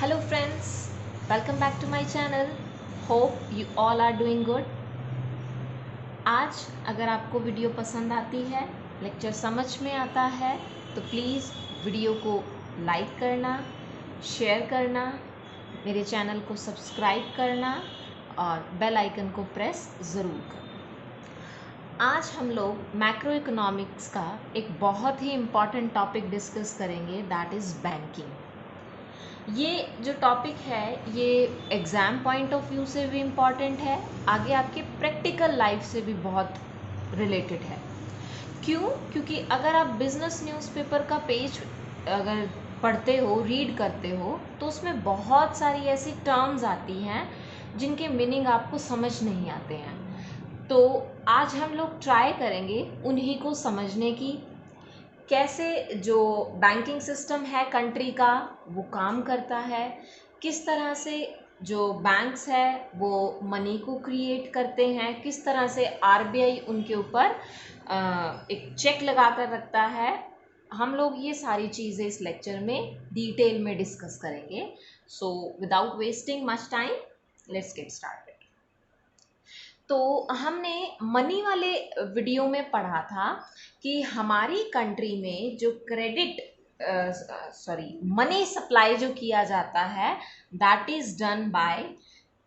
Hello friends, welcome back to my channel. Hope you all are doing good. आज अगर आपको video पसंद आती है, लेक्चर समझ में आता है तो प्लीज़ वीडियो को लाइक करना, शेयर करना, मेरे चैनल को सब्सक्राइब करना और बेल आइकन को प्रेस ज़रूर करना। आज हम लोग मैक्रो इकोनॉमिक्स का एक बहुत ही इम्पॉर्टेंट टॉपिक डिस्कस करेंगे, दैट इज़ बैंकिंग। ये जो टॉपिक है ये एग्ज़ाम पॉइंट ऑफ व्यू से भी इम्पॉर्टेंट है, आगे आपके प्रैक्टिकल लाइफ से भी बहुत रिलेटेड है। क्यों? क्योंकि अगर आप बिज़नेस न्यूज़पेपर का पेज अगर पढ़ते हो, रीड करते हो, तो उसमें बहुत सारी ऐसी टर्म्स आती हैं जिनके मीनिंग आपको समझ नहीं आते हैं। तो आज हम लोग ट्राई करेंगे उन्हीं को समझने की, कैसे जो बैंकिंग सिस्टम है कंट्री का वो काम करता है, किस तरह से जो बैंक्स है वो मनी को क्रिएट करते हैं, किस तरह से आरबीआई उनके ऊपर एक चेक लगा कर रखता है। हम लोग ये सारी चीज़ें इस लेक्चर में डिटेल में डिस्कस करेंगे। So without wasting much time, let's get started. तो हमने मनी वाले वीडियो में पढ़ा था कि हमारी कंट्री में जो मनी सप्लाई जो किया जाता है that is done by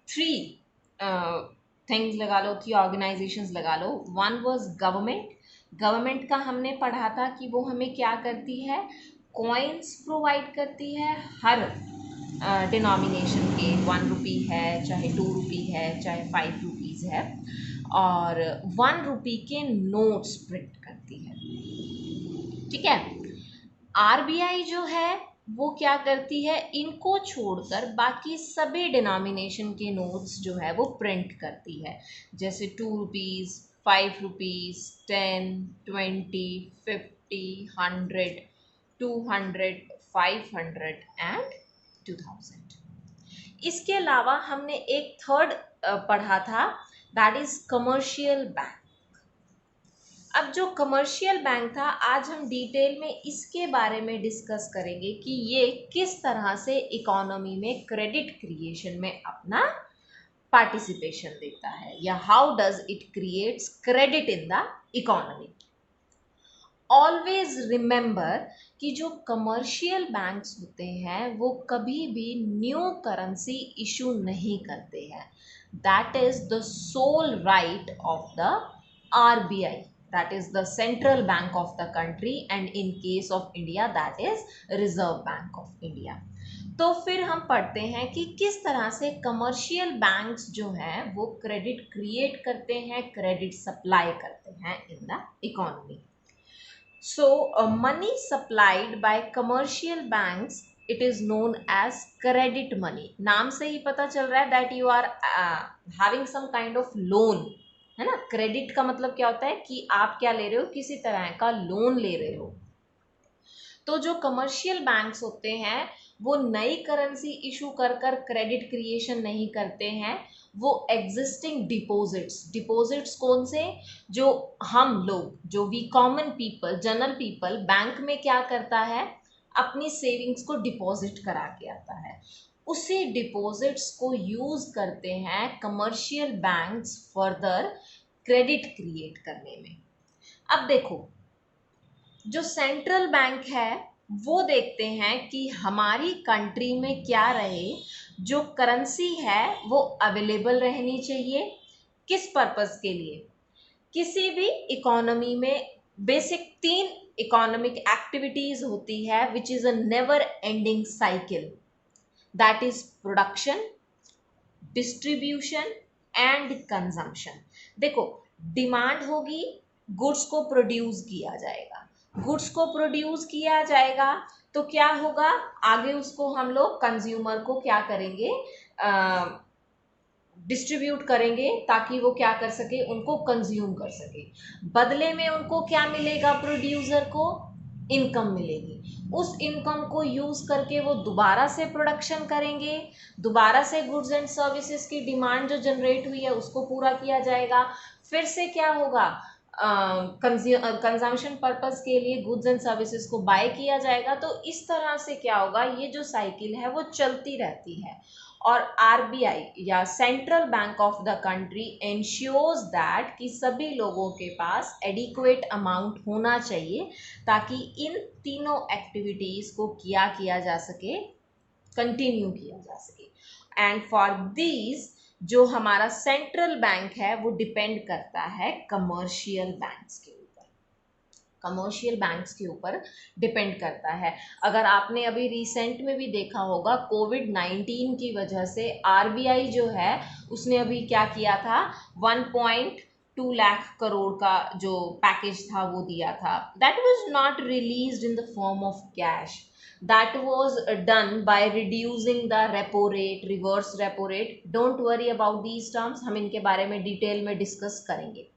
three things लगा लो, थ्री ऑर्गेनाइजेशंस लगा लो। वन वाज गवर्नमेंट का हमने पढ़ा था कि वो हमें क्या करती है, कॉइन्स प्रोवाइड करती है हर डिनोमिनेशन के। 1 रुपी है, चाहे 2 रुपी है, चाहे 5 रुपीज़ है, और 1 रुपी के नोट्स प्रिंट करती है। ठीक है। आरबीआई जो है वो क्या करती है, इनको छोड़कर बाकी सभी डिनोमिनेशन के नोट्स जो है वो प्रिंट करती है, जैसे 2 रुपीज़, 5 रुपीज़, 10, 20, 50, 100, 200, 500 एंड 2000। इसके अलावा हमने एक थर्ड पढ़ा था, दैट इज कमर्शियल बैंक। अब जो कमर्शियल बैंक था, आज हम डिटेल में इसके बारे में डिस्कस करेंगे कि ये किस तरह से इकोनॉमी में क्रेडिट क्रिएशन में अपना पार्टिसिपेशन देता है, या how does it creates credit in the economy. Always remember कि जो कमर्शियल बैंक्स होते हैं वो कभी भी न्यू करेंसी इशू नहीं करते हैं। That is the sole right of the RBI, that is the central bank of the country, and in case of India that is Reserve Bank of India. तो फिर हम पढ़ते हैं कि किस तरह से कमर्शियल बैंक्स जो हैं वो क्रेडिट क्रिएट करते हैं, क्रेडिट सप्लाई करते हैं इन the economy. So, money supplied by commercial banks, it is known as credit money. नाम से ही पता चल रहा है that you are having some kind of loan, है ना। क्रेडिट का मतलब क्या होता है कि आप क्या ले रहे हो, किसी तरह का लोन ले रहे हो। तो जो कमर्शियल बैंक्स होते हैं वो नई करेंसी इशू कर कर क्रेडिट क्रिएशन नहीं करते हैं, वो एग्जिस्टिंग डिपॉजिट्स कौन से, जो हम लोग, जो we common people, general people, bank में क्या करता है, अपनी सेविंग्स को डिपॉजिट करा के आता है, उसी डिपॉजिट्स को यूज करते हैं commercial banks further credit create करने में। अब देखो, जो सेंट्रल बैंक है वो देखते हैं कि हमारी कंट्री में क्या रहे, जो करेंसी है वो अवेलेबल रहनी चाहिए। किस पर्पस के लिए, किसी भी इकोनॉमी में बेसिक 3 इकोनॉमिक एक्टिविटीज होती है which is a never ending cycle, that is production, distribution and consumption. देखो, डिमांड होगी, गुड्स को प्रोड्यूस किया जाएगा, गुड्स को प्रोड्यूस किया जाएगा तो क्या होगा, आगे उसको हम लोग कंज्यूमर को क्या करेंगे, डिस्ट्रीब्यूट करेंगे ताकि वो क्या कर सके, उनको कंज्यूम कर सके। बदले में उनको क्या मिलेगा, प्रोड्यूसर को इनकम मिलेगी। उस इनकम को यूज करके वो दोबारा से प्रोडक्शन करेंगे, दोबारा से गुड्स एंड सर्विसेज की डिमांड जो जनरेट हुई है उसको पूरा किया जाएगा। फिर से क्या होगा, कंजम्पशन पर्पस के लिए गुड्स एंड सर्विसेज को बाय किया जाएगा। तो इस तरह से क्या होगा, ये जो साइकिल है वो चलती रहती है। और आरबीआई या central bank of the country insures that कि सभी लोगों के पास एडिक्वेट अमाउंट होना चाहिए ताकि इन तीनों एक्टिविटीज को किया जा सके, कंटिन्यू किया जा सके। एंड फॉर दीज जो हमारा सेंट्रल बैंक है वो डिपेंड करता है कमर्शियल बैंक्स के ऊपर, कमर्शियल बैंक्स के ऊपर डिपेंड करता है। अगर आपने अभी रिसेंट में भी देखा होगा, कोविड-19 की वजह से आरबीआई जो है उसने अभी क्या किया था, 1.2 लाख करोड़ का जो पैकेज था वो दिया था। That was not released in the form of cash, that was done by reducing the repo rate, reverse repo rate. Don't worry about these terms, हम इनके बारे में डिटेल में डिस्कस करेंगे।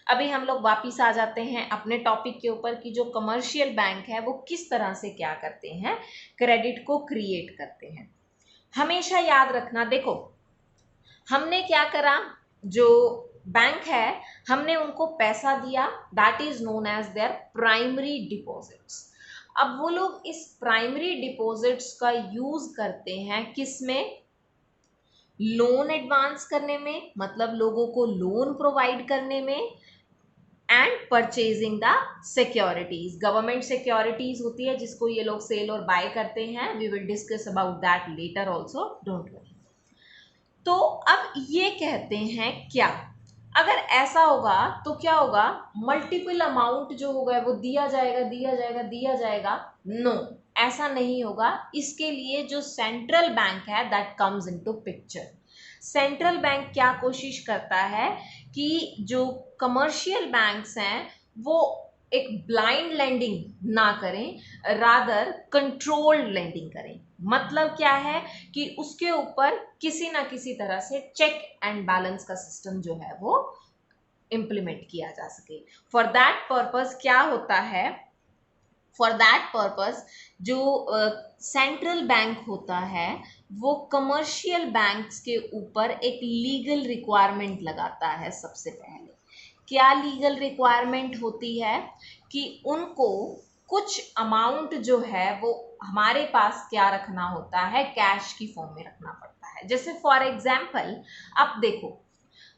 अभी हम लोग वापिस आ जाते हैं अपने टॉपिक के ऊपर कि जो कमर्शियल बैंक है वो किस तरह से क्या करते हैं, क्रेडिट को क्रिएट करते हैं। हमेशा याद रखना, देखो हमने क्या करा, जो बैंक है हमने उनको पैसा दिया, that is known as their primary deposits. अब वो लोग इस प्राइमरी डिपॉजिट्स का यूज करते हैं किस में, लोन एडवांस करने में, मतलब लोगों को लोन प्रोवाइड करने में, and purchasing the securities, government securities होती है जिसको ये लोग सेल और बाय करते हैं। We will discuss about that later also, don't worry. तो अब ये कहते हैं क्या, अगर ऐसा होगा तो क्या होगा, मल्टीपल अमाउंट जो होगा वो दिया जाएगा दिया जाएगा दिया जाएगा, नो ऐसा नहीं होगा। इसके लिए जो सेंट्रल बैंक है that comes into picture. Central bank क्या कोशिश करता है कि जो कमर्शियल बैंक्स हैं वो एक ब्लाइंड लेंडिंग ना करें, रादर कंट्रोल्ड लेंडिंग करें। मतलब क्या है कि उसके ऊपर किसी ना किसी तरह से चेक एंड बैलेंस का सिस्टम जो है वो इम्प्लीमेंट किया जा सके। फॉर दैट पर्पस क्या होता है, फॉर दैट पर्पस जो सेंट्रल बैंक होता है वो कमर्शियल बैंक्स के ऊपर एक लीगल रिक्वायरमेंट लगाता है। सबसे पहले क्या लीगल रिक्वायरमेंट होती है कि उनको कुछ अमाउंट जो है वो हमारे पास क्या रखना होता है, कैश की फॉर्म में रखना पड़ता है। जैसे फॉर एग्जाम्पल अब देखो,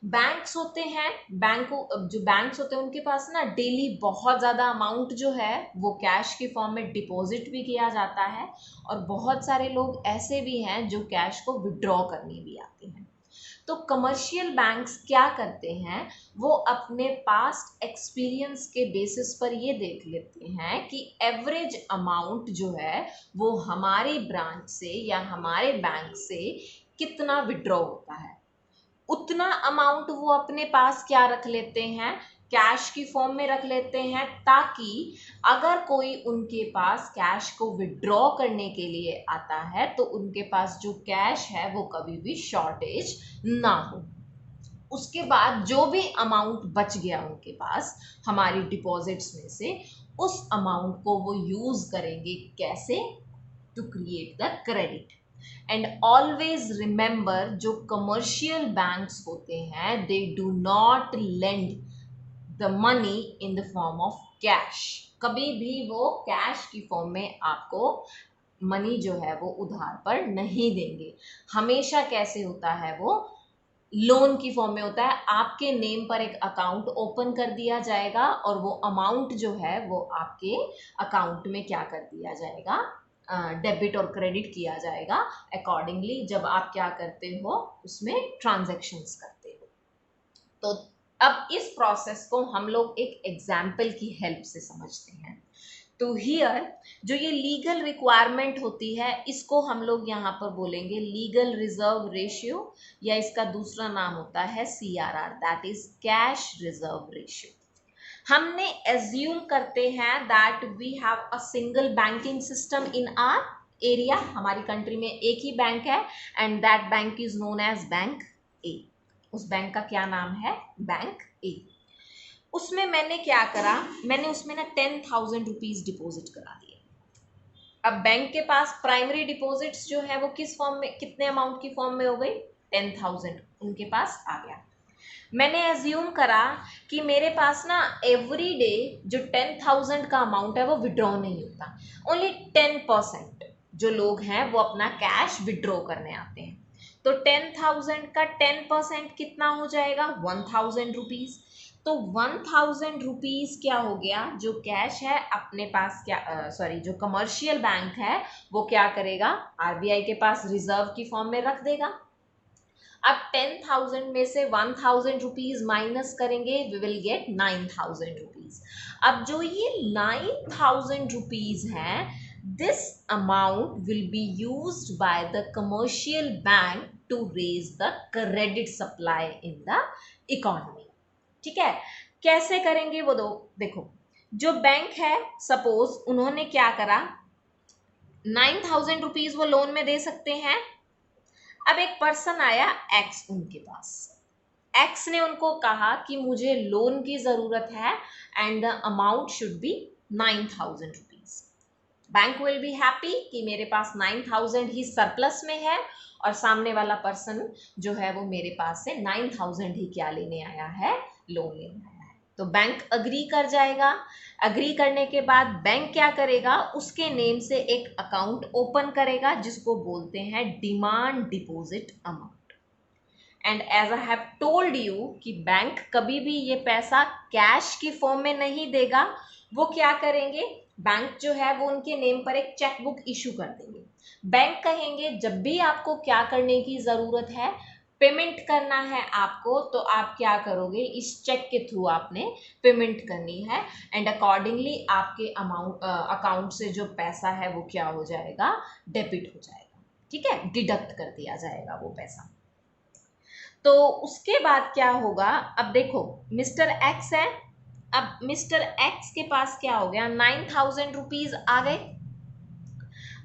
बैंक्स होते हैं, जो बैंक्स होते हैं उनके पास ना डेली बहुत ज़्यादा अमाउंट जो है वो कैश की फॉर्म में डिपॉजिट भी किया जाता है, और बहुत सारे लोग ऐसे भी हैं जो कैश को विड्रॉ करने भी आते हैं। तो कमर्शियल बैंक्स क्या करते हैं, वो अपने पास्ट एक्सपीरियंस के बेसिस पर ये देख लेते हैं कि एवरेज अमाउंट जो है वो हमारी ब्रांच से या हमारे बैंक से कितना विड्रॉ होता है, उतना अमाउंट वो अपने पास क्या रख लेते हैं, कैश की फॉर्म में रख लेते हैं, ताकि अगर कोई उनके पास कैश को विड्रॉ करने के लिए आता है तो उनके पास जो कैश है वो कभी भी शॉर्टेज ना हो। उसके बाद जो भी अमाउंट बच गया उनके पास हमारी डिपॉजिट्स में से, उस अमाउंट को वो यूज करेंगे कैसे, to create the credit. And always remember, जो कमर्शियल बैंक्स होते हैं they do not lend the money in the form of cash. कभी भी वो कैश की फॉर्म में आपको मनी जो है वो उधार पर नहीं देंगे। हमेशा कैसे होता है, वो लोन की फॉर्म में होता है। आपके नेम पर एक अकाउंट ओपन कर दिया जाएगा और वो अमाउंट जो है वो आपके अकाउंट में क्या कर दिया जाएगा, डेबिट और क्रेडिट किया जाएगा अकॉर्डिंगली, जब आप क्या करते हो उसमें ट्रांजैक्शंस करते हो। तो अब इस प्रोसेस को हम लोग एक एग्जाम्पल की हेल्प से समझते हैं। तो हियर जो ये लीगल रिक्वायरमेंट होती है इसको हम लोग यहाँ पर बोलेंगे लीगल रिजर्व रेशियो, या इसका दूसरा नाम होता है CRR, that is cash reserve ratio. हमने एज्यूम करते हैं that we have a single banking system in our area, हमारी कंट्री में एक ही बैंक है, and that bank is known as bank A. उस बैंक का क्या नाम है, बैंक ए। उसमें मैंने क्या करा, मैंने उसमें ना 10,000 रुपीज डिपॉजिट करा दिए। अब बैंक के पास प्राइमरी डिपॉजिट्स जो है वो किस फॉर्म में, कितने अमाउंट की फॉर्म में हो गई, 10,000 उनके पास आ गया। मैंने एज्यूम करा कि मेरे पास ना एवरी डे जो 10,000 का अमाउंट है वो विड्रॉ नहीं होता, ओनली 10% जो लोग हैं वो अपना कैश विड्रॉ करने आते हैं। तो 10,000 का 10% कितना हो जाएगा, 1,000 रुपीज। तो 1,000 रुपीज क्या हो गया, जो कैश है अपने पास, क्या सॉरी जो कमर्शियल बैंक है वो क्या करेगा, आरबीआई के पास रिजर्व की फॉर्म में रख देगा। अब 10,000 में से 1,000 रुपीज माइनस करेंगे, वी विल गेट 9,000 रुपीज। अब जो ये 9,000 रुपीज हैं, this amount will be used by the commercial bank to raise the credit supply in the economy. ठीक है, कैसे करेंगे वो देखो, जो बैंक है सपोज उन्होंने क्या करा, 9,000 रुपीज वो लोन में दे सकते हैं। अब एक पर्सन आया एक्स उनके पास, एक्स ने उनको कहा कि मुझे लोन की जरूरत है and the amount should be 9,000 rupees. Bank will be happy कि मेरे पास 9,000 ही सरप्लस में है और सामने वाला पर्सन जो है वो मेरे पास से 9,000 ही क्या लेने आया है, लोन लेने आया है। तो बैंक अग्री कर जाएगा। अग्री करने के बाद बैंक क्या करेगा, उसके नेम से एक अकाउंट ओपन करेगा जिसको बोलते हैं demand deposit amount. And as I have told you कि बैंक कभी भी ये पैसा कैश की फॉर्म में नहीं देगा, वो क्या करेंगे, बैंक जो है वो उनके नेम पर एक चेक बुक इशू कर देंगे। बैंक कहेंगे जब भी आपको क्या करने की जरूरत है, पेमेंट करना है आपको, तो आप क्या करोगे, इस चेक के थ्रू आपने पेमेंट करनी है एंड अकॉर्डिंगली आपके अकाउंट से जो पैसा है वो क्या हो जाएगा, डेबिट हो जाएगा। ठीक है, डिडक्ट कर दिया जाएगा वो पैसा। तो उसके बाद क्या होगा, अब देखो मिस्टर एक्स है, अब मिस्टर एक्स के पास क्या हो गया, 9,000 रुपीज आ गए।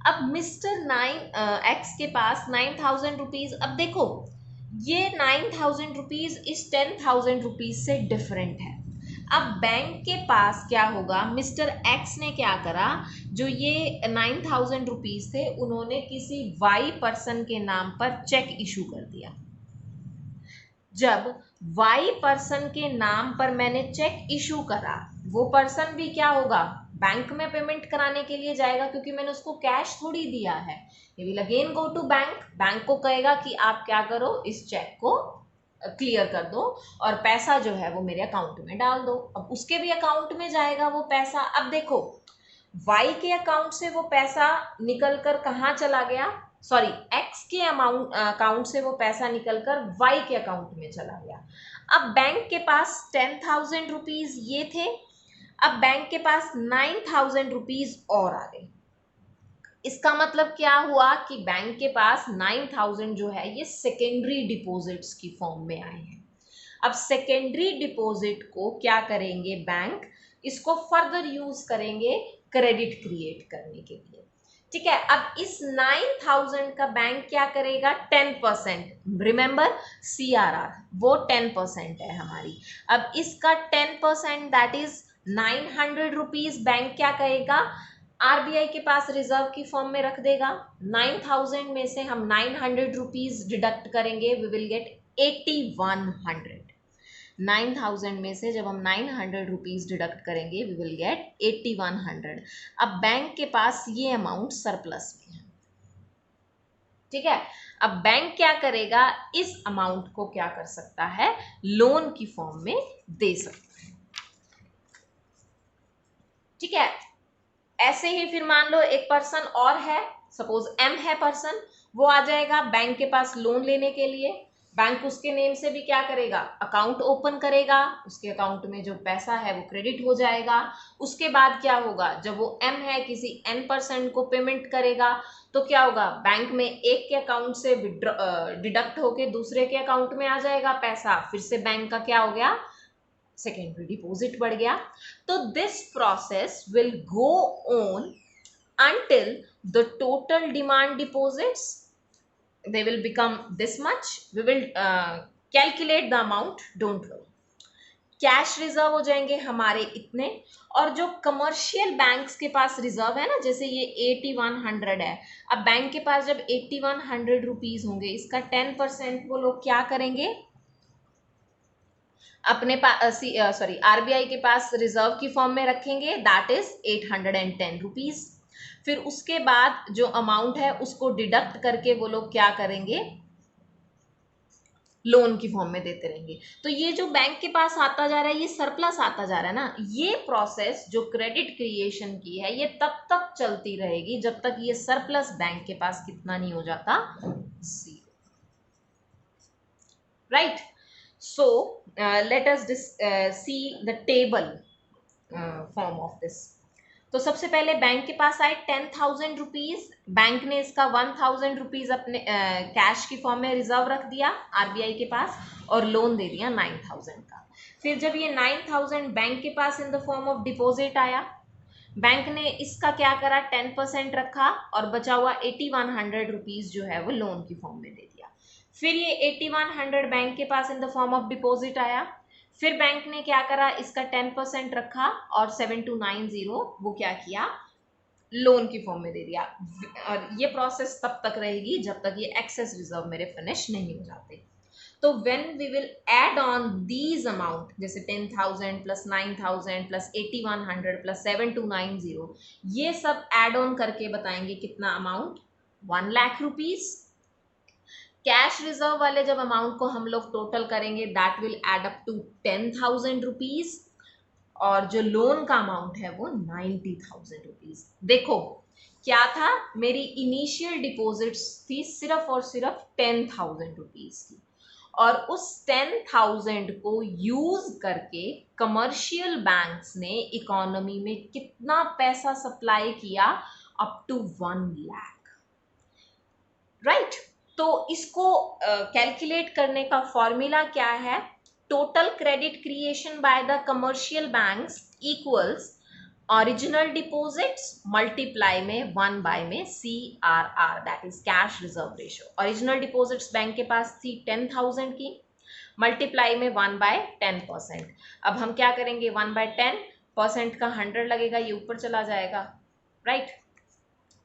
अब मिस्टर एक्स के पास 9,000 रुपीज, अब देखो ये 9,000 रुपीज इस 10,000 रुपीज से डिफरेंट है। अब बैंक के पास क्या होगा, मिस्टर एक्स ने क्या करा, जो ये 9,000 रुपीज थे उन्होंने किसी वाई पर्सन के नाम पर चेक इशू कर दिया। जब वाई पर्सन के नाम पर मैंने चेक इशू करा, वो पर्सन भी क्या होगा, बैंक में पेमेंट कराने के लिए जाएगा क्योंकि मैंने उसको कैश थोड़ी दिया है। ये will again go to bank, bank को कहेगा कि आप क्या करो, इस चेक को क्लियर कर दो और पैसा जो है वो मेरे अकाउंट में डाल दो। अब उसके भी अकाउंट में जाएगा वो पैसा। अब देखो वाई के अकाउंट से वो पैसा निकल कर कहाँ चला गया, सॉरी एक्स के अकाउंट से वो पैसा निकलकर वाई के अकाउंट में चला गया। अब बैंक के पास 10,000 रुपीज ये थे, अब बैंक के पास 9,000 रुपीज और आ गए। इसका मतलब क्या हुआ कि बैंक के पास 9,000 जो है ये सेकेंडरी डिपॉजिट्स की फॉर्म में आए हैं। अब सेकेंडरी डिपॉजिट को क्या करेंगे बैंक, इसको फर्दर यूज करेंगे क्रेडिट क्रिएट करने के लिए। ठीक है, अब इस 9,000 का बैंक क्या करेगा, 10%, रिमेंबर CRR वो 10% है हमारी। अब इसका 10% दैट इज 900 रुपीज बैंक क्या करेगा, आरबीआई के पास रिजर्व की फॉर्म में रख देगा। 9,000 में से हम 900 रुपीज डिडक्ट करेंगे, वी विल गेट 8,100। 9,000 में से जब हम 900 रुपीज डिडक्ट करेंगे, वी विल गेट 8,100। अब बैंक के पास ये अमाउंट सरप्लस में है। ठीक है, अब बैंक क्या करेगा, इस अमाउंट को क्या कर सकता है, लोन की फॉर्म में दे सकता है। ठीक है, ऐसे ही फिर मान लो एक पर्सन और है, सपोज एम है पर्सन, वो आ जाएगा बैंक के पास लोन लेने के लिए। बैंक उसके नेम से भी क्या करेगा, अकाउंट ओपन करेगा, उसके अकाउंट में जो पैसा है वो क्रेडिट हो जाएगा। उसके बाद क्या होगा, जब वो एम है किसी n% को पेमेंट करेगा तो क्या होगा, बैंक में एक के अकाउंट से डिडक्ट होके दूसरे के अकाउंट में आ जाएगा पैसा, फिर से बैंक का क्या हो गया, सेकेंडरी डिपॉजिट बढ़ गया। तो this process will go on until the total demand deposits they will become this much. We will calculate the amount, don't worry. Cash reserve हो जाएंगे हमारे इतने, और जो कमर्शियल बैंक्स के पास रिजर्व है ना, जैसे ये 8,100 है, अब बैंक के पास जब 8,100 रुपीज होंगे, इसका 10% वो लोग क्या करेंगे, अपने पास आरबीआई के पास रिजर्व की फॉर्म में रखेंगे, दैट इज 810 रुपीज। फिर उसके बाद जो अमाउंट है उसको डिडक्ट करके वो लोग क्या करेंगे, लोन की फॉर्म में देते रहेंगे। तो ये जो बैंक के पास आता जा रहा है, ये सरप्लस आता जा रहा है ना, ये प्रोसेस जो क्रेडिट क्रिएशन की है ये तब तक चलती रहेगी जब तक ये सरप्लस बैंक के पास कितना नहीं हो जाता, zero. Right, so let us see the table form of this. तो सबसे पहले बैंक के पास आए 10,000 रुपीज, बैंक ने इसका 1,000 रुपीज अपने कैश की फॉर्म में रिजर्व रख दिया आरबीआई के पास और लोन दे दिया 9,000 का। फिर जब ये 9,000 बैंक के पास in the form of deposit आया, बैंक ने इसका क्या करा, 10% रखा और बचा हुआ 8,100 रुपीज जो है वो लोन की फॉर्म में दे दिया। फिर ये 8,100 बैंक के पास in the form of deposit आया, फिर बैंक ने क्या करा, इसका 10% रखा और 7,290 वो क्या किया, लोन की फॉर्म में दे दिया। और ये प्रोसेस तब तक रहेगी जब तक ये एक्सेस रिजर्व मेरे फिनिश नहीं हो जाते। तो when we will add on these amount, जैसे 10,000 प्लस 9,000 प्लस 8,100 प्लस 7,290, ये सब एड ऑन करके बताएंगे कितना अमाउंट, 1,00,000 रुपीज। कैश रिजर्व वाले जब अमाउंट को हम लोग टोटल करेंगे that will add up to 10,000 rupees, और जो लोन का अमाउंट है वो 90,000 रुपीज। देखो क्या था, मेरी इनिशियल डिपॉजिट्स थी सिर्फ और सिर्फ 10,000 रुपीज की, और उस 10,000 को यूज करके कमर्शियल बैंक्स ने इकोनॉमी में कितना पैसा सप्लाई किया, अप टू 1,00,000। राइट, तो इसको कैलकुलेट करने का फॉर्मूला क्या है, total credit creation bye the commercial banks equals original deposits multiply में 1 बाय में CRR, that is cash reserve ratio. Original deposits bank के पास थी 10,000 की, मल्टीप्लाई में 1 बाय 10%। अब हम क्या करेंगे, 1 बाय 10% का 100 लगेगा, ये ऊपर चला जाएगा। राइट,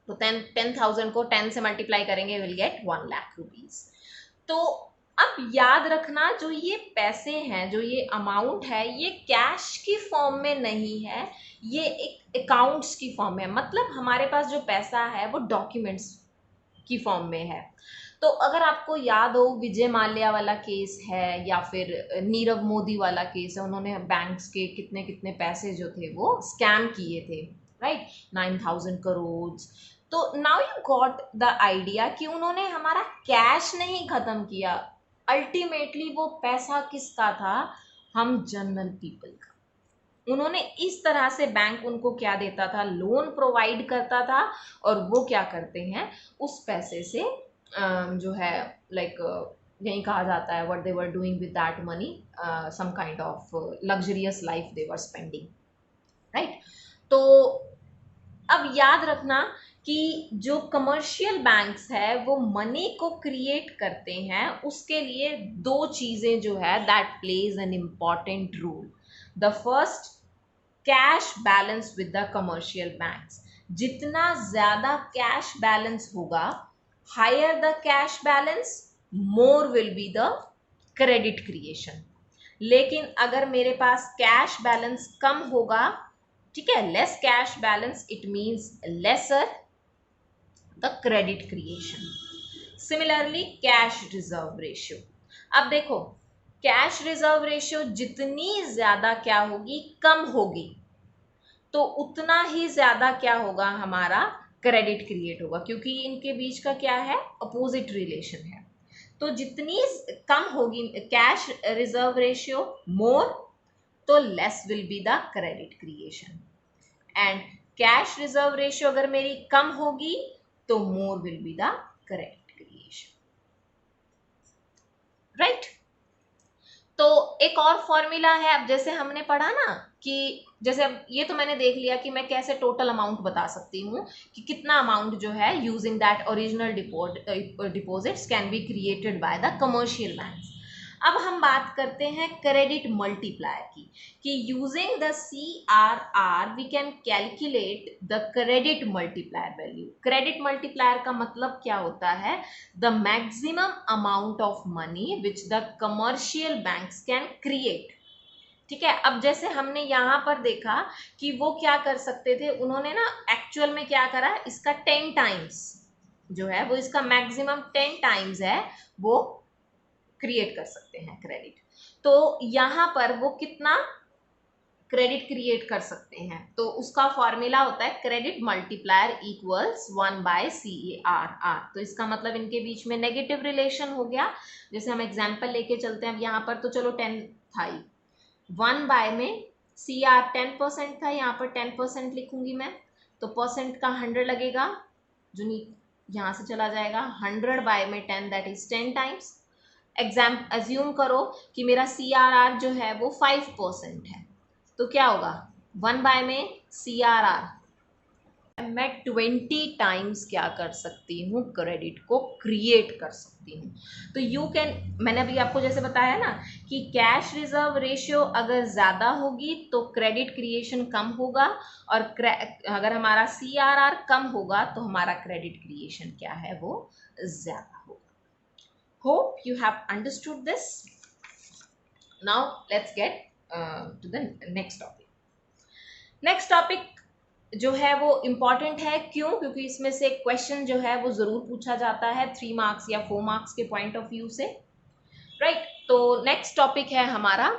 तो 10,000 को 10 से मल्टीप्लाई करेंगे, विल गेट 1,00,000 रुपीज। तो अब याद रखना, जो ये पैसे हैं, जो ये अमाउंट है, ये कैश की फॉर्म में नहीं है, ये एक अकाउंट्स की फॉर्म में है। मतलब हमारे पास जो पैसा है वो डॉक्यूमेंट्स की फॉर्म में है। तो अगर आपको याद हो, विजय माल्या वाला केस है या फिर नीरव मोदी वाला केस है, उन्होंने बैंक्स के कितने कितने पैसे जो थे वो स्कैम किए थे, राइट, 9,000 करोड़। तो now you got the idea कि उन्होंने हमारा कैश नहीं खत्म किया, अल्टीमेटली वो पैसा किसका था, हम जनरल पीपल का। उन्होंने इस तरह से, बैंक उनको क्या देता था, लोन प्रोवाइड करता था, और वो क्या करते हैं, उस पैसे से जो है लाइक यही कहा जाता है what they were doing with that money, some kind of luxurious life they were spending. Right, तो अब याद रखना कि जो कमर्शियल बैंक्स है वो मनी को क्रिएट करते हैं, उसके लिए दो चीजें जो है that plays an important role. The first, cash balance with the commercial banks. जितना ज्यादा कैश बैलेंस होगा, higher the cash balance, more will be the credit creation. लेकिन अगर मेरे पास कैश बैलेंस कम होगा, ठीक है, less cash balance, it means lesser the credit creation. Similarly cash reserve ratio, अब देखो कैश रिजर्व रेशियो जितनी ज्यादा क्या होगी, कम होगी, तो उतना ही ज्यादा क्या होगा, हमारा क्रेडिट क्रिएट होगा, क्योंकि इनके बीच का क्या है, अपोजिट रिलेशन है। तो जितनी कम होगी कैश रिजर्व रेशियो मोर, तो less will be the credit creation. And cash reserve ratio अगर मेरी कम होगी तो मोर will be the credit creation. Right, तो एक और फॉर्मूला है, अब जैसे हमने पढ़ा ना कि जैसे अब ये तो मैंने देख लिया कि मैं कैसे टोटल अमाउंट बता सकती हूँ कि कितना अमाउंट जो है using that original deposits can be created by the commercial banks. अब हम बात करते हैं क्रेडिट मल्टीप्लायर की, कि using the CRR we can calculate the credit multiplier value. Credit multiplier का मतलब क्या होता है, the maximum amount of money which the commercial banks can create ठीक है, अब जैसे हमने यहाँ पर देखा कि वो क्या कर सकते थे, उन्होंने ना एक्चुअल में क्या करा, इसका 10 टाइम्स जो है वो इसका मैक्सिमम 10 टाइम्स है, वो क्रिएट कर सकते हैं क्रेडिट। तो यहाँ पर वो कितना क्रेडिट क्रिएट कर सकते हैं, तो उसका फॉर्मूला होता है क्रेडिट मल्टीप्लायर इक्वल्स 1/CARR। तो इसका मतलब इनके बीच में नेगेटिव रिलेशन हो गया। जैसे हम एग्जांपल लेके चलते हैं, अब यहाँ पर तो चलो 10 था ही, 1 में CR 10% था, यहाँ पर 10% लिखूंगी मैं, तो परसेंट का 100 लगेगा, जो यहाँ से चला जाएगा, 100/10 दैट इज 10 टाइम्स। एज्यूम करो कि मेरा CRR जो है वो 5% है, तो क्या होगा, 1 में CRR मैं 20 टाइम्स क्या कर सकती हूँ, क्रेडिट को क्रिएट कर सकती हूँ। तो यू कैन, मैंने अभी आपको जैसे बताया ना कि कैश रिजर्व रेशियो अगर ज़्यादा होगी तो क्रेडिट क्रिएशन कम होगा, और अगर हमारा CRR कम होगा तो हमारा क्रेडिट क्रिएशन क्या है, वो ज़्यादा होगा। Hope you have understood this. Now let's get to the next topic. Next topic जो है वो इम्पॉर्टेंट है, क्यों, क्योंकि इसमें से क्वेश्चन जो है वो जरूर पूछा जाता है 3 मार्क्स या 4 मार्क्स के पॉइंट ऑफ व्यू से, राइट। तो नेक्स्ट टॉपिक है हमारा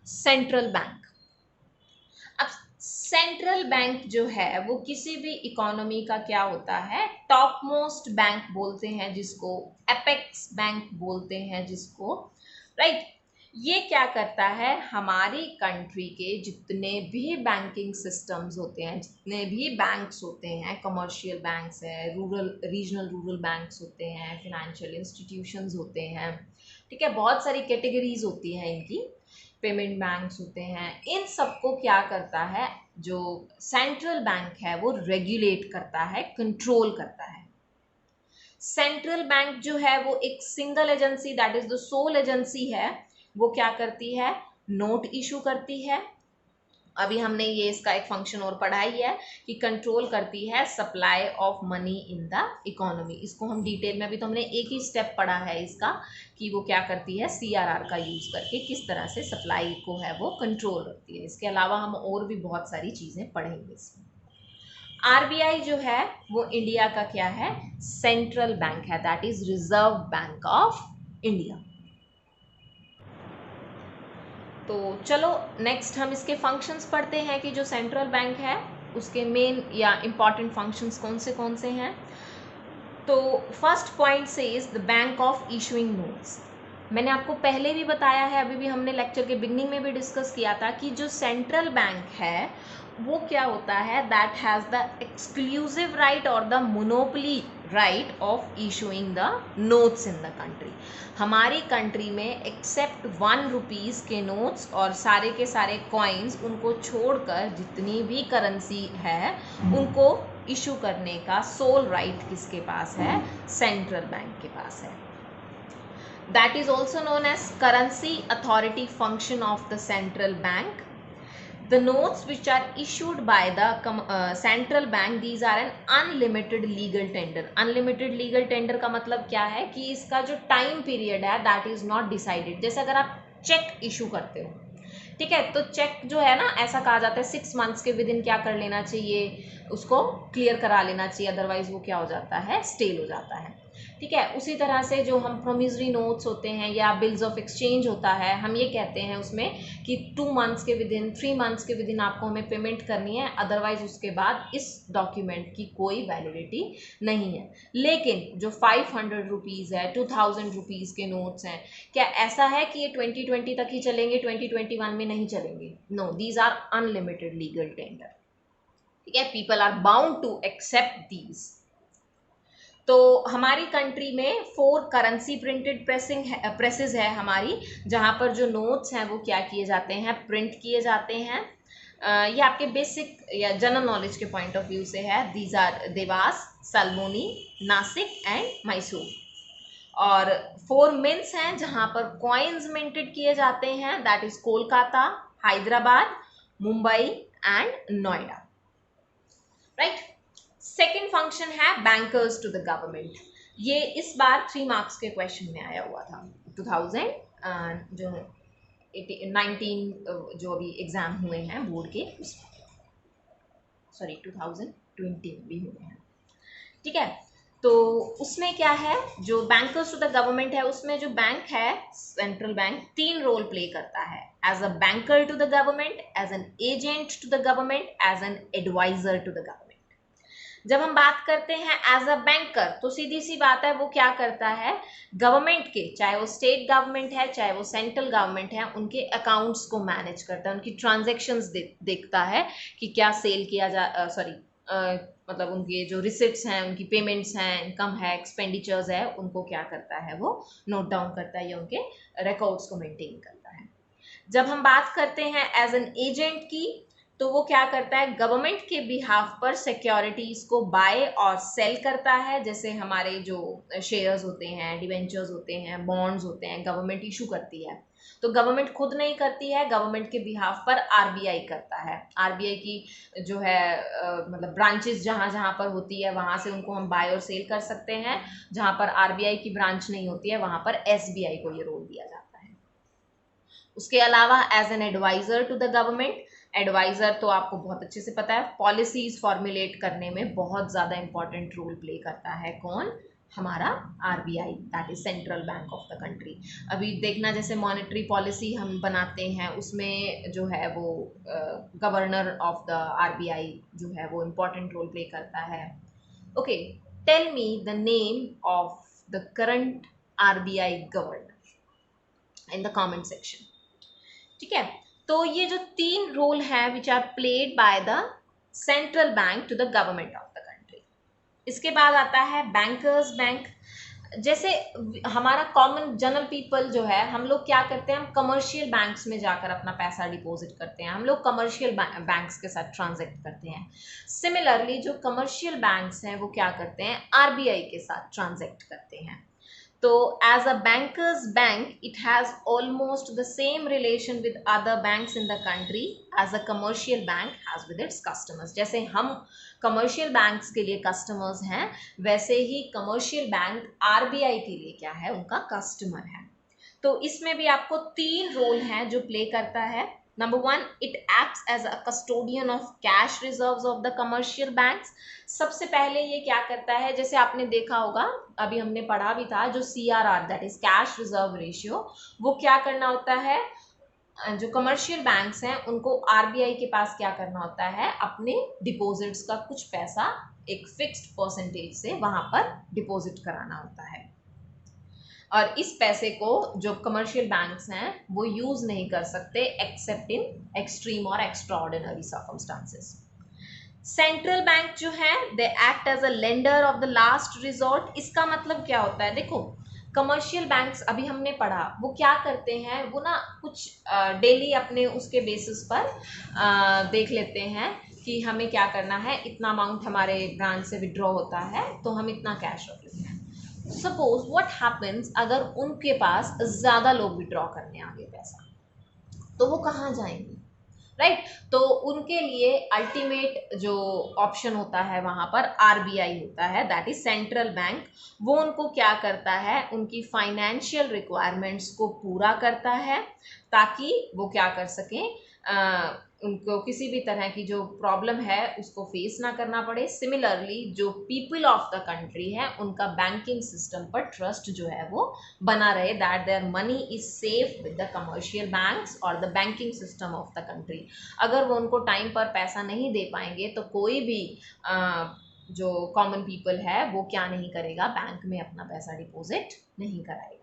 सेंट्रल बैंक। अब सेंट्रल बैंक जो है वो किसी भी इकोनॉमी का क्या होता है, टॉप मोस्ट बैंक बोलते हैं जिसको, एपेक्स बैंक बोलते हैं जिसको, राइट। ये क्या करता है, हमारी कंट्री के जितने भी बैंकिंग सिस्टम्स होते हैं, जितने भी बैंक्स होते हैं, कमर्शियल बैंक्स हैं, रीजनल रूरल बैंक्स होते हैं, फिनेंशियल इंस्टीट्यूशंस होते हैं, ठीक है, बहुत सारी कैटेगरीज होती हैं इनकी, पेमेंट बैंक्स होते हैं, इन सबको क्या करता है, जो सेंट्रल बैंक है वो रेगुलेट करता है, कंट्रोल करता है। सेंट्रल बैंक जो है वो एक single agency, that is the sole agency है, वो क्या करती है, नोट इशू करती है। अभी हमने ये इसका एक फंक्शन और पढ़ा ही है कि कंट्रोल करती है supply of money in the economy. इसको हम डिटेल में, अभी तो हमने एक ही स्टेप पढ़ा है इसका कि वो क्या करती है, CRR का यूज करके किस तरह से सप्लाई को है वो कंट्रोल रखती है। इसके अलावा हम और भी बहुत सारी चीजें पढ़ेंगे इसमें। RBI जो है वो इंडिया का क्या है, सेंट्रल बैंक है, that is Reserve Bank of India. तो चलो नेक्स्ट हम इसके फंक्शंस पढ़ते हैं कि जो सेंट्रल बैंक है उसके मेन या इम्पॉर्टेंट फंक्शंस कौन से हैं। तो फर्स्ट पॉइंट से is the bank of issuing notes. मैंने आपको पहले भी बताया है, अभी भी हमने लेक्चर के बिगनिंग में भी डिस्कस किया था कि जो सेंट्रल बैंक है वो क्या होता है, that has the exclusive right और the monopoly right of issuing the notes in the country. हमारी कंट्री में एक्सेप्ट 1 रुपीज़ के नोट्स और सारे के सारे कॉइन्स, उनको छोड़कर जितनी भी करेंसी है उनको इशू करने का सोल राइट किसके पास है, सेंट्रल बैंक के पास है। That is also known as currency authority function of the central bank. The notes which are issued by the central bank, these are an unlimited legal tender. Unlimited legal tender का मतलब क्या है कि इसका जो time period है that is not decided. जैसे अगर आप चेक इशू करते हो, ठीक है, तो चेक जो है ना, ऐसा कहा जाता है 6 मंथ्स के विद इन क्या कर लेना चाहिए, उसको क्लियर करा लेना चाहिए, अदरवाइज वो क्या हो जाता है, स्टेल हो जाता है। ठीक है, उसी तरह से जो हम प्रोमिसरी नोट्स होते हैं या बिल्स ऑफ एक्सचेंज होता है, हम ये कहते हैं उसमें कि 2 मंथ्स के विद इन, 3 मंथ्स के विद इन आपको हमें पेमेंट करनी है, अदरवाइज उसके बाद इस डॉक्यूमेंट की कोई वैलिडिटी नहीं है। लेकिन जो 500 रुपीज़ है, 2000 रुपीज़ के नोट्स हैं, क्या ऐसा है कि ये 2020 तक ही चलेंगे, 2021 में नहीं चलेंगे? No, these are unlimited legal tender. ठीक है, people are bound to accept these. तो हमारी कंट्री में 4 करेंसी प्रिंटेड प्रेसेस है हमारी, जहाँ पर जो नोट्स हैं वो क्या किए जाते हैं, प्रिंट किए जाते हैं। ये आपके बेसिक या जनरल नॉलेज के पॉइंट ऑफ व्यू से है। These are Dewas, Salboni, Nashik and Mysore. और 4 मिंट्स हैं जहाँ पर कॉइन्स मिंटेड किए जाते हैं, that is Kolkata, Hyderabad, Mumbai and Noida, right. Second function है बैंकर्स टू द गवर्नमेंट। ये इस बार 3 मार्क्स के क्वेश्चन में आया हुआ था, 2000 जो 19 जो अभी एग्ज़ाम हुए हैं बोर्ड के, सॉरी 2020 में भी हुए हैं, ठीक है। तो उसमें क्या है, जो बैंकर्स टू द गवर्नमेंट है, उसमें जो बैंक है सेंट्रल बैंक 3 रोल प्ले करता है, as a banker to the government, as an agent to the government, as an advisor to the government. जब हम बात करते हैं एज अ बैंकर, तो सीधी सी बात है वो क्या करता है, गवर्नमेंट के, चाहे वो स्टेट गवर्नमेंट है चाहे वो सेंट्रल गवर्नमेंट है, उनके अकाउंट्स को मैनेज करता है, उनकी ट्रांजेक्शन्स देखता है कि क्या सेल किया मतलब उनके जो रिसिप्ट्स हैं, उनकी पेमेंट्स हैं, इनकम है, एक्सपेंडिचर्स है, उनको क्या करता है वो नोट डाउन करता है या उनके रिकॉर्ड्स को मेंटेन करता है। जब हम बात करते हैं एज एन एजेंट की, तो वो क्या करता है, गवर्नमेंट के बिहाफ पर सिक्योरिटीज को बाय और सेल करता है, जैसे हमारे जो शेयर्स होते हैं, डिवेंचर्स होते हैं, बॉन्ड्स होते हैं, गवर्नमेंट इशू करती है। तो गवर्नमेंट खुद नहीं करती है, गवर्नमेंट के बिहाफ पर आरबीआई करता है। आरबीआई की जो है मतलब ब्रांचेस जहाँ जहाँ पर होती है वहाँ से उनको हम बाय और सेल कर सकते हैं। जहाँ पर आरबीआई की ब्रांच नहीं होती है वहाँ पर एसबीआई को ये रोल दिया जाता है। उसके अलावा as an advisor to the government, advisor तो आपको बहुत अच्छे से पता है, पॉलिसीज फॉर्मुलेट करने में बहुत ज़्यादा इंपॉर्टेंट रोल प्ले करता है। कौन, हमारा RBI, that is central bank of the country. अभी देखना, जैसे मॉनेटरी पॉलिसी हम बनाते हैं, उसमें जो है वो गवर्नर ऑफ द आरबीआई जो है वो इम्पॉर्टेंट रोल प्ले करता है। Okay, tell me the name of the current RBI governor in the comment section, ठीक है। तो ये जो 3 रोल है which are played by the central bank to the government of the country. इसके बाद आता है बैंकर्स बैंक। जैसे हमारा कॉमन जनरल पीपल जो है, हम लोग क्या करते हैं, हम कमर्शियल बैंक्स में जाकर अपना पैसा डिपॉजिट करते हैं, हम लोग कमर्शियल बैंक्स के साथ ट्रांजैक्ट करते हैं। सिमिलरली जो कमर्शियल बैंक्स हैं वो क्या करते हैं, आरबीआई के साथ ट्रांजैक्ट करते हैं। तो as a banker's bank, it has almost the same relation with other banks in the country as a commercial bank has with its customers. जैसे हम कमर्शियल बैंक्स के लिए कस्टमर्स हैं, वैसे ही कमर्शियल बैंक आरबीआई के लिए क्या है, उनका कस्टमर है। तो इसमें भी आपको 3 रोल हैं जो प्ले करता है। Number 1, it acts as a custodian of cash reserves of the commercial banks. सबसे पहले ये क्या करता है, जैसे आपने देखा होगा, अभी हमने पढ़ा भी था, जो CRR that is cash reserve ratio, वो क्या करना होता है, जो कमर्शियल बैंक्स हैं उनको आरबीआई के पास क्या करना होता है, अपने डिपॉजिट्स का कुछ पैसा एक फिक्स्ड परसेंटेज से वहां पर डिपॉजिट कराना होता है, और इस पैसे को जो कमर्शियल बैंक्स हैं वो यूज नहीं कर सकते एक्सेप्ट इन एक्सट्रीम और एक्स्ट्राऑर्डिनरी सर्कमस्टांसेस। सेंट्रल बैंक जो है, they act as a lender of the last resort. इसका मतलब क्या होता है, देखो कमर्शियल बैंक्स अभी हमने पढ़ा, वो क्या करते हैं, वो ना कुछ डेली अपने उसके बेसिस पर देख लेते हैं कि हमें क्या करना है, इतना अमाउंट हमारे ब्रांच से विड्रॉ होता है तो हम इतना कैश रख लेते हैं। सपोज व्हाट हैपन्स, अगर उनके पास ज़्यादा लोग विड्रॉ करने आ गए पैसा, तो वो कहाँ जाएंगे, राइट। तो उनके लिए अल्टीमेट जो ऑप्शन होता है वहाँ पर आरबीआई होता है, दैट इज सेंट्रल बैंक। वो उनको क्या करता है, उनकी फाइनेंशियल रिक्वायरमेंट्स को पूरा करता है, ताकि वो क्या कर सकें, उनको किसी भी तरह की जो प्रॉब्लम है उसको फेस ना करना पड़े। सिमिलरली जो पीपल ऑफ द कंट्री है, उनका बैंकिंग सिस्टम पर ट्रस्ट जो है वो बना रहे, that their money is safe with the commercial banks और the banking system of the country. अगर वो उनको टाइम पर पैसा नहीं दे पाएंगे तो कोई भी जो कॉमन पीपल है वो क्या नहीं करेगा, बैंक में अपना पैसा डिपॉजिट नहीं कराएगा।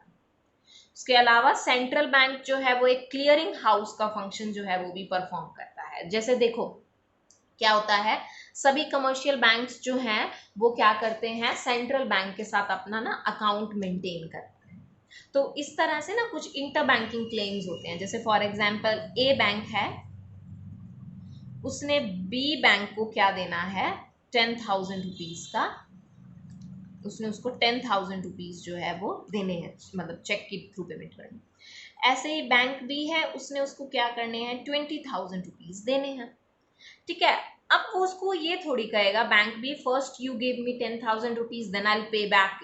उसके अलावा सेंट्रल बैंक जो है वो एक क्लियरिंग हाउस का फंक्शन जो है वो भी परफॉर्म करता है। जैसे देखो क्या होता है, सभी कमर्शियल बैंक्स जो हैं वो क्या करते हैं, सेंट्रल बैंक के साथ अपना ना अकाउंट मेंटेन करते हैं। तो इस तरह से ना कुछ इंटर बैंकिंग क्लेम्स होते हैं। जैसे फॉर एग्जांपल ए बैंक है, उसने बी बैंक को क्या देना है, 10,000 रुपीज़ का, उसने उसको 10,000 रुपीज़ जो है वो देने हैं, मतलब चेक के थ्रू पेमेंट करनी। ऐसे ही बैंक भी है, उसने उसको क्या करने हैं, 20,000 रुपीज़ देने हैं, ठीक है। अब वो उसको ये थोड़ी कहेगा बैंक भी, first you give me 10,000 rupees then I pay back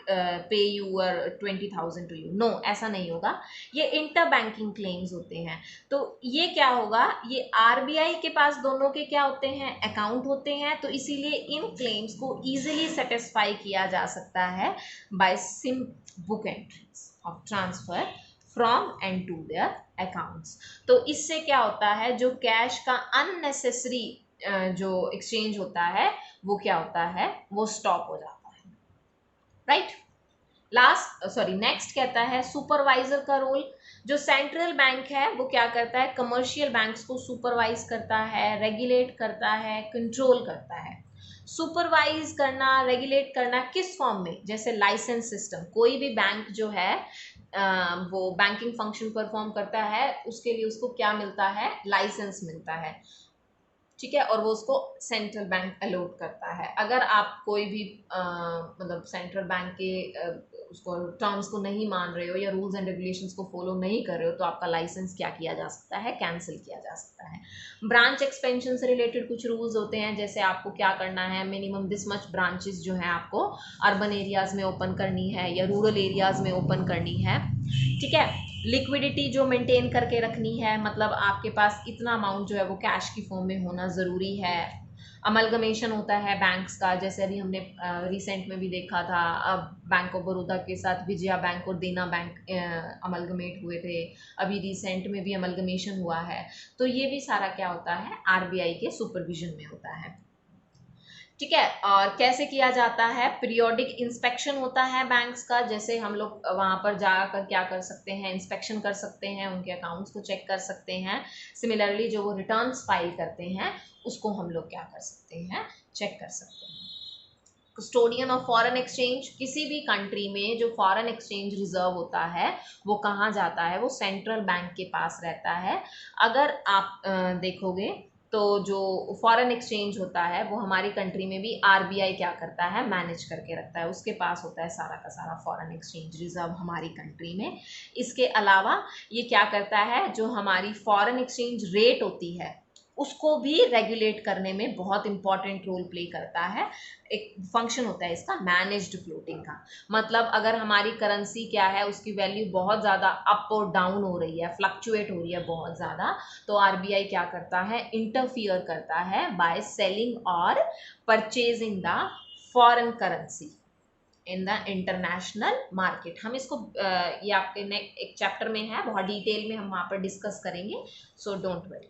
पे यू और 20,000 टू यू, नो, ऐसा नहीं होगा। ये इंटर बैंकिंग क्लेम्स होते हैं। तो ये क्या होगा, ये आरबीआई के पास दोनों के क्या होते हैं, अकाउंट होते हैं, तो इसीलिए इन क्लेम्स को इजीली सेटिस्फाई किया जा सकता है by simple book entries of transfer from and to their accounts. तो इससे क्या होता है, जो कैश का अननेसेसरी जो एक्सचेंज होता है वो क्या होता है, वो स्टॉप हो जाता है, राइट। नेक्स्ट कहता है सुपरवाइजर का रोल। जो सेंट्रल बैंक है वो क्या करता है, कमर्शियल बैंक्स को सुपरवाइज करता है, रेगुलेट करता है, कंट्रोल करता है। सुपरवाइज करना, रेगुलेट करना किस फॉर्म में, जैसे लाइसेंस सिस्टम, कोई भी बैंक जो है वो बैंकिंग फंक्शन परफॉर्म करता है, उसके लिए उसको क्या मिलता है, लाइसेंस मिलता है, ठीक है, और वो उसको सेंट्रल बैंक अलॉट करता है। अगर आप कोई भी मतलब सेंट्रल बैंक के उसको टर्म्स को नहीं मान रहे हो या रूल्स एंड रेगुलेशंस को फॉलो नहीं कर रहे हो, तो आपका लाइसेंस क्या किया जा सकता है, कैंसिल किया जा सकता है। ब्रांच एक्सपेंशन से रिलेटेड कुछ रूल्स होते हैं, जैसे आपको क्या करना है, मिनिमम दिस मच ब्रांचेस जो है आपको अर्बन एरियाज में ओपन करनी है या रूरल एरियाज में ओपन करनी है, ठीक है। लिक्विडिटी जो मेंटेन करके रखनी है, मतलब आपके पास इतना अमाउंट जो है वो कैश की फॉर्म में होना ज़रूरी है। अमलगमेशन होता है बैंक्स का, जैसे अभी हमने रिसेंट में भी देखा था, अब बैंक ऑफ बड़ौदा के साथ विजया बैंक और देना बैंक अमलगमेट हुए थे, अभी रिसेंट में भी अमलगमेशन हुआ है। तो ये भी सारा क्या होता है, आरबीआई के सुपरविजन में होता है, ठीक है। और कैसे किया जाता है, पीरियोडिक इंस्पेक्शन होता है बैंक्स का, जैसे हम लोग वहाँ पर जाकर क्या कर सकते हैं, इंस्पेक्शन कर सकते हैं, उनके अकाउंट्स को चेक कर सकते हैं। सिमिलरली जो वो रिटर्न्स फाइल करते हैं उसको हम लोग क्या कर सकते हैं, चेक कर सकते हैं। कस्टोडियन ऑफ फॉरेन एक्सचेंज, किसी भी कंट्री में जो फॉरेन एक्सचेंज रिजर्व होता है वो कहाँ जाता है, वो सेंट्रल बैंक के पास रहता है। अगर आप देखोगे तो जो फॉरेन एक्सचेंज होता है वो हमारी कंट्री में भी आरबीआई क्या करता है, मैनेज करके रखता है, उसके पास होता है सारा का सारा फॉरेन एक्सचेंज रिजर्व हमारी कंट्री में। इसके अलावा ये क्या करता है, जो हमारी फॉरेन एक्सचेंज रेट होती है उसको भी रेगुलेट करने में बहुत इंपॉर्टेंट रोल प्ले करता है। एक फंक्शन होता है इसका मैनेज्ड फ्लोटिंग का, मतलब अगर हमारी करेंसी क्या है, उसकी वैल्यू बहुत ज़्यादा अप और डाउन हो रही है, फ्लक्चुएट हो रही है बहुत ज़्यादा, तो आरबीआई क्या करता है, इंटरफियर करता है बाय सेलिंग और purchasing the foreign currency in the international market. हम इसको ये आपके एक चैप्टर में है, बहुत डिटेल में हम वहाँ पर डिस्कस करेंगे, सो डोंट वरी,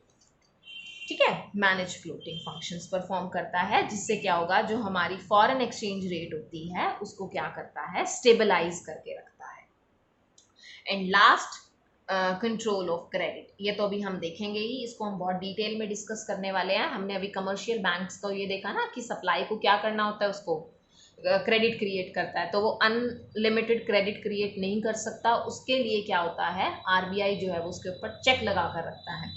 ठीक है। मैनेज फ्लोटिंग फंक्शंस परफॉर्म करता है, जिससे क्या होगा, जो हमारी फॉरेन एक्सचेंज रेट होती है उसको क्या करता है, स्टेबलाइज करके रखता है। And last, control of credit, ये तो अभी हम देखेंगे ही, इसको हम बहुत डिटेल में डिस्कस करने वाले हैं। हमने अभी कमर्शियल बैंक्स को ये देखा ना कि सप्लाई को क्या करना होता है, उसको क्रेडिट क्रिएट करता है, तो वो अनलिमिटेड क्रेडिट क्रिएट नहीं कर सकता, उसके लिए क्या होता है, आरबीआई जो है वो उसके ऊपर चेक लगा कर रखता है,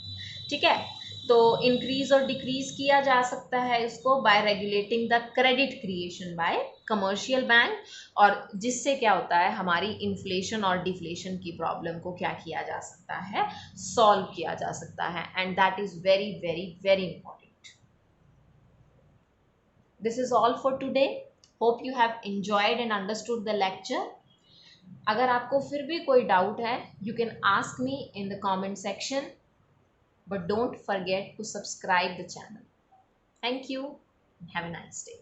ठीक है। तो इंक्रीज और डिक्रीज किया जा सकता है इसको bye regulating the credit creation bye commercial bank, और जिससे क्या होता है, हमारी इन्फ्लेशन और डिफ्लेशन की प्रॉब्लम को क्या किया जा सकता है, सॉल्व किया जा सकता है, and that is very very very important. This is all for today, hope you have enjoyed and understood the lecture. अगर आपको फिर भी कोई डाउट है, you can ask me in the comment section, but don't forget to subscribe the channel. Thank you and have a nice day.